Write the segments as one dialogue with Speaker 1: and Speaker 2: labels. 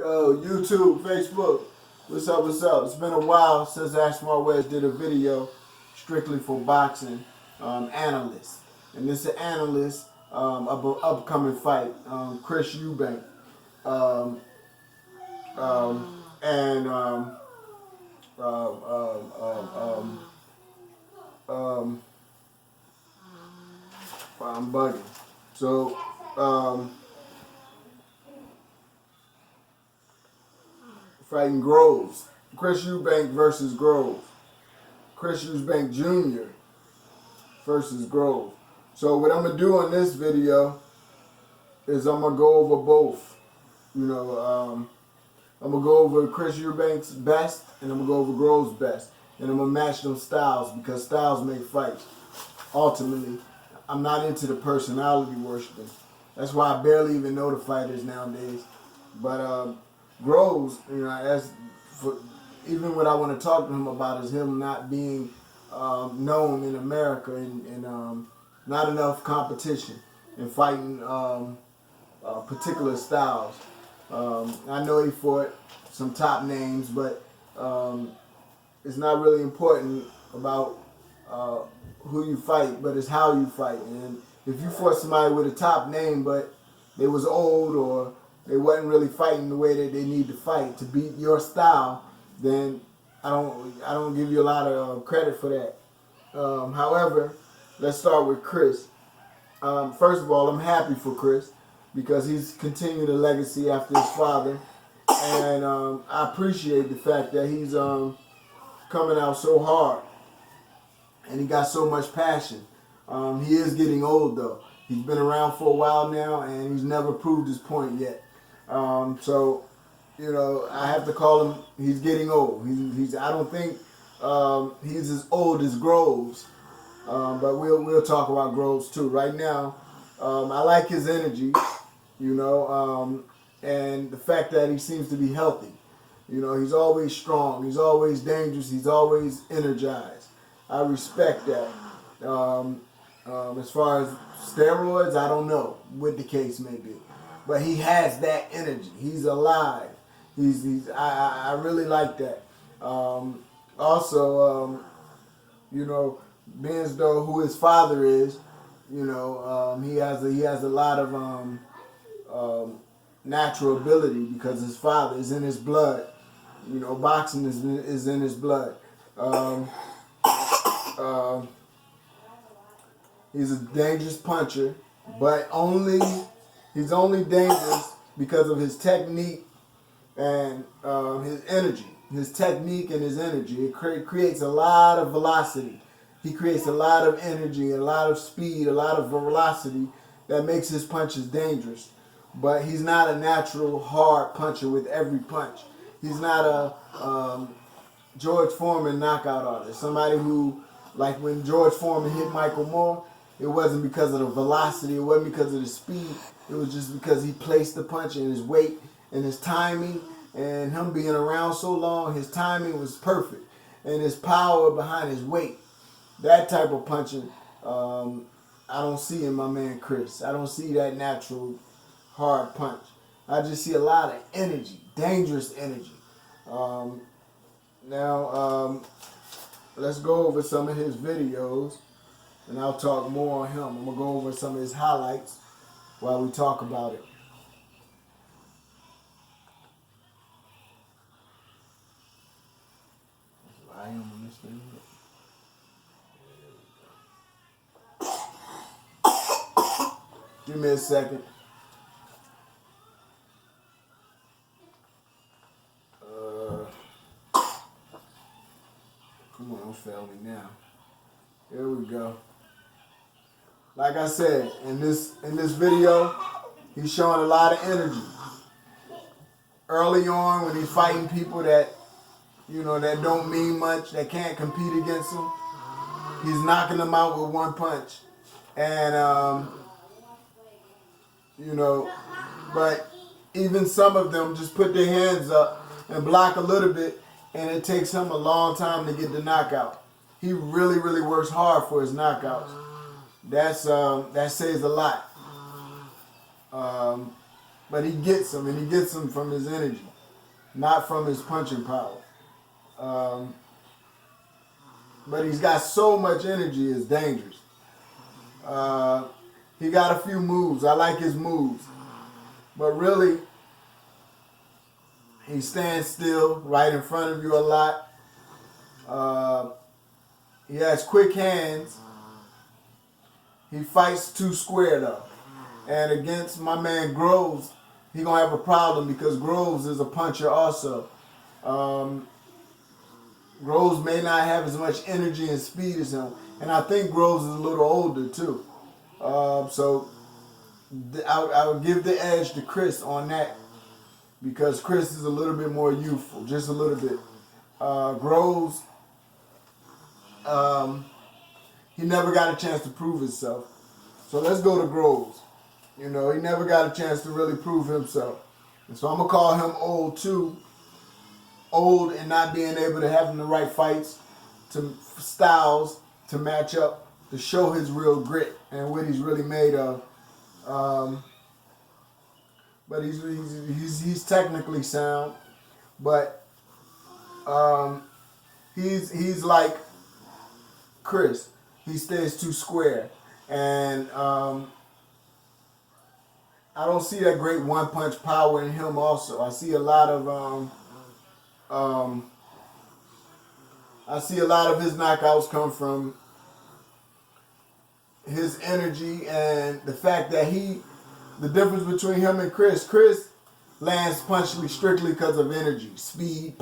Speaker 1: YouTube, Facebook. What's up, what's up? It's been a while since Ash Marwez did a video strictly for boxing analysts. And this is an analyst of an upcoming fight, Chris Eubank. Um, and I'm bugging. So, fighting Groves. Chris Eubank versus Groves. Chris Eubank Jr. versus Groves. So what I'm going to do in this video is I'm going to go over both. I'm going to go over Chris Eubank's best and I'm going to go over Groves' best. And I'm going to match them styles because styles make fights. Ultimately, I'm not into the personality worshiping. That's why I barely even know the fighters nowadays. But Groves, even what I want to talk to him about is him not being known in America and not enough competition in fighting particular styles. I know he fought some top names, but it's not really important about who you fight, but it's how you fight. And if you fought somebody with a top name, but they was old or they wasn't really fighting the way that they need to fight to beat your style, then I don't give you a lot of credit for that. However, let's start with Chris. First of all, I'm happy for Chris because he's continued a legacy after his father, and I appreciate the fact that he's coming out so hard and he got so much passion. He is getting old though. He's been around for a while now and he's never proved his point yet. So, I have to call him, he's getting old. I don't think he's as old as Groves, but we'll talk about Groves too. Right now, I like his energy, and the fact that he seems to be healthy. He's always strong, he's always dangerous, he's always energized. I respect that. As far as steroids, I don't know what the case may be. But he has that energy. He's alive. I really like that. Also, being as though who his father is, he has a lot of natural ability because his father is in his blood. Boxing is in his blood. He's a dangerous puncher, but he's only dangerous because of his technique and his energy. His technique and his energy. It creates a lot of velocity. He creates a lot of energy, a lot of speed, a lot of velocity that makes his punches dangerous. But he's not a natural hard puncher with every punch. He's not a George Foreman knockout artist. Somebody who, like when George Foreman hit Michael Moore, it wasn't because of the velocity, it wasn't because of the speed. It was just because he placed the punch and his weight and his timing and him being around so long, his timing was perfect. And his power behind his weight. That type of punching, I don't see in my man Chris. I don't see that natural hard punch. I just see a lot of energy, dangerous energy. Now, let's go over some of his videos and I'll talk more on him. I'm going to go over some of his highlights while we talk about it. I am on this thing. Give me a second. Come on, don't fail me now. Here we go. Like I said, in this video, he's showing a lot of energy. Early on, when he's fighting people that, that don't mean much, that can't compete against him, he's knocking them out with one punch. And, but even some of them just put their hands up and block a little bit, and it takes him a long time to get the knockout. He really, really works hard for his knockouts. That says a lot. But he gets them, and he gets them from his energy. not from his punching power. But he's got so much energy, it's dangerous. He got a few moves. I like his moves. But really, he stands still right in front of you a lot. He has quick hands. He fights too square though. And against my man Groves, he gonna have a problem because Groves is a puncher also. Groves may not have as much energy and speed as him. And I think Groves is a little older too. So I would give the edge to Chris on that because Chris is a little bit more youthful, just a little bit. Groves, he never got a chance to prove himself. So let's go to Groves. You know, he never got a chance to really prove himself. And so I'm going to call him old too. Old and not being able to have the right fights, to styles to match up, to show his real grit and what he's really made of. But he's technically sound, but he's like Chris. He stays too square, and I don't see that great one punch power in him. Also, I see a lot of his knockouts come from his energy and the fact that the difference between him and Chris lands punches strictly because of energy. Speed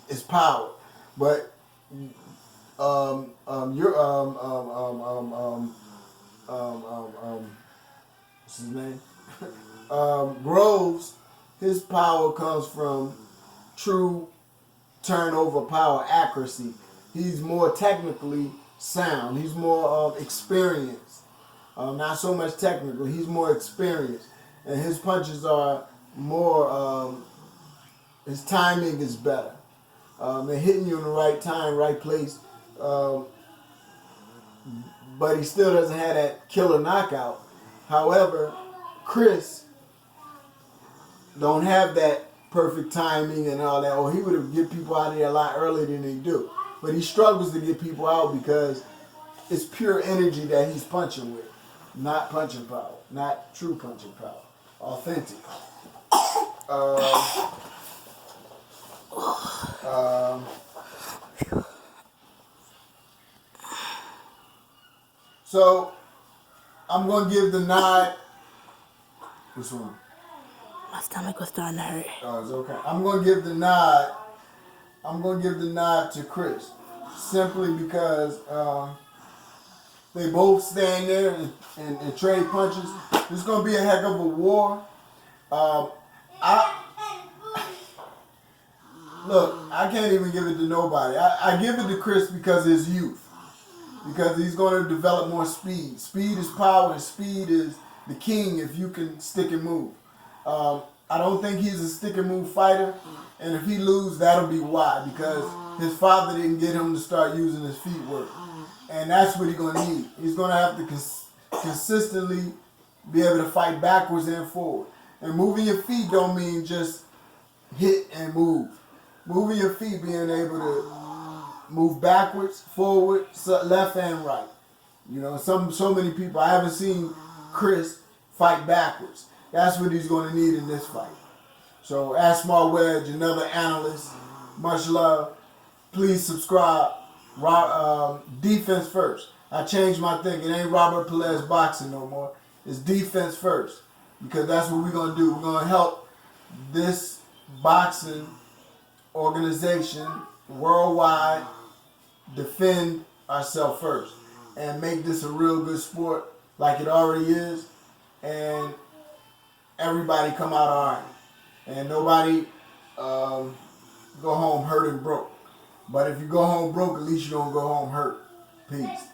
Speaker 1: is power. But what's his name? Groves, his power comes from true turnover power, accuracy. He's more technically sound. He's more experienced. Not so much technical. He's more experienced. And his punches are more, his timing is better. They're hitting you in the right time, right place. But he still doesn't have that killer knockout. However, Chris don't have that perfect timing and all that. Or he would have get people out of there a lot earlier than he do. But he struggles to get people out because it's pure energy that he's punching with. Not punching power. Not true punching power. Authentic. So, I'm going to give the nod. Which one?
Speaker 2: My stomach was starting to hurt.
Speaker 1: Oh, it's okay. I'm going to give the nod. To Chris. Simply because they both stand there and trade punches. It's going to be a heck of a war. I can't even give it to nobody. I give it to Chris because of his youth. Because he's going to develop more speed. Speed is power, and speed is the king if you can stick and move. I don't think he's a stick and move fighter. And if he loses, that'll be why. Because his father didn't get him to start using his feet work. And that's what he's going to need. He's going to have to consistently be able to fight backwards and forward. And moving your feet don't mean just hit and move. Moving your feet, being able to move backwards, forward, left and right. You know, so many people, I haven't seen Chris fight backwards. That's what he's going to need in this fight. So, Ask Smart Wedge, another analyst. Much love. Please subscribe. Defense first. I changed my thing. It ain't Robert Pelez boxing no more. It's defense first. Because that's what we're going to do. We're going to help this boxing organization worldwide defend ourselves first. And make this a real good sport like it already is. And everybody come out all right. And nobody go home hurt and broke. But if you go home broke, at least you don't go home hurt. Peace.